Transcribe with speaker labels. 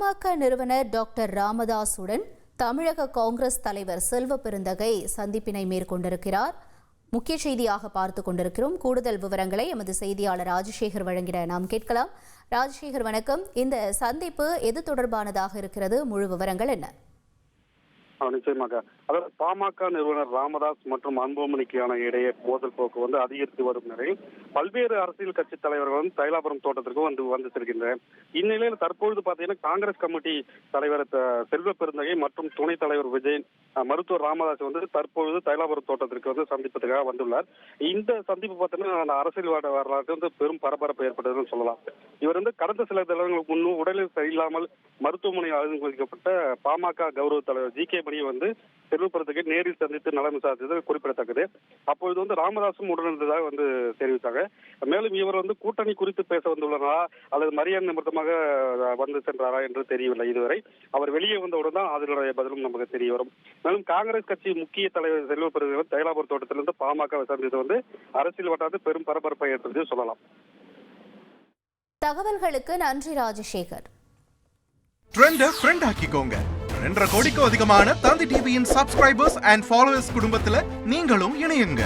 Speaker 1: பாமக நிறுவனர் டாக்டர் ராமதாசுடன் தமிழக காங்கிரஸ் தலைவர் செல்வ பெருந்தகை சந்திப்பினை மேற்கொண்டிருக்கிறார். முக்கிய செய்தியாக பார்த்துக் கொண்டிருக்கிறோம். கூடுதல் விவரங்களை எமது செய்தியாளர் ராஜசேகர் வழங்கிட நாம் கேட்கலாம். ராஜசேகர் வணக்கம். இந்த சந்திப்பு எது தொடர்பானதாக இருக்கிறது? முழு விவரங்கள் என்ன?
Speaker 2: நிச்சயமாக. அதாவது பாமக நிறுவனர் ராமதாஸ் மற்றும் அன்புமணிக்கான இடையே மோதல் போக்கு அதிகரித்து வரும் நிலையில் பல்வேறு அரசியல் கட்சி தலைவர்களும் தைலாபுரம் தோட்டத்திற்கும் வந்து செல்கின்றனர். இந்நிலையில் தற்பொழுது பார்த்தீங்கன்னா காங்கிரஸ் கமிட்டி தலைவர் செல்வ பெருந்தகை மற்றும் துணைத் தலைவர் விஜயன் மருத்துவர் ராமதாஸ் தற்பொழுது தைலாபுரம் தோட்டத்திற்கு சந்திப்பதற்காக வந்துள்ளார். இந்த சந்திப்பு பார்த்தீங்கன்னா அரசியல் வரலாற்று பெரும் பரபரப்பு ஏற்பட்டதுன்னு சொல்லலாம். இவர் கடந்த சில தினங்களுக்கு முன்னும் உடலில் சரியில்லாமல் மருத்துவமனையில் அனுமதிக்கப்பட்ட பாமக கௌரவ தலைவர் ஜி.கே. மணியை செல்வ பெருந்தகை நேரில் சந்தித்து நலம் விசாரித்தது குறிப்பிடத்தக்கது. அப்பொழுது ராமதாசும் உடனிருந்ததாக தெரிவித்தாங்க. மேலும் இவர் கூட்டணி குறித்து பேச வந்துள்ளனரா அல்லது மரியாதை நிமித்தமாக வந்து சென்றாரா என்று தெரியவில்லை. இதுவரை அவர் வெளியே வந்தவுடன் தான் அதனுடைய பதிலும் நமக்கு தெரிய வரும். மேலும் காங்கிரஸ் கட்சி முக்கிய தலைவர் செல்வ பெருந்தகை தைலாபுரம் தோட்டத்திலிருந்து பாமக சந்தித்து அரசியல் வட்டாரத்தில் பெரும் பரபரப்பை ஏற்படுத்தி சொல்லலாம்.
Speaker 1: தகவல்களுக்கு நன்றி ராஜசேகர்.
Speaker 3: ட்ரெண்ட ஃப்ரெண்ட் ஆக்கிக்கோங்க. 2.5 கோடிக்கும் அதிகமான தந்தி டிவியின் சப்ஸ்கிரைபர்ஸ் அண்ட் ஃபாலோவர்ஸ் குடும்பத்துல நீங்களும் இணையுங்க.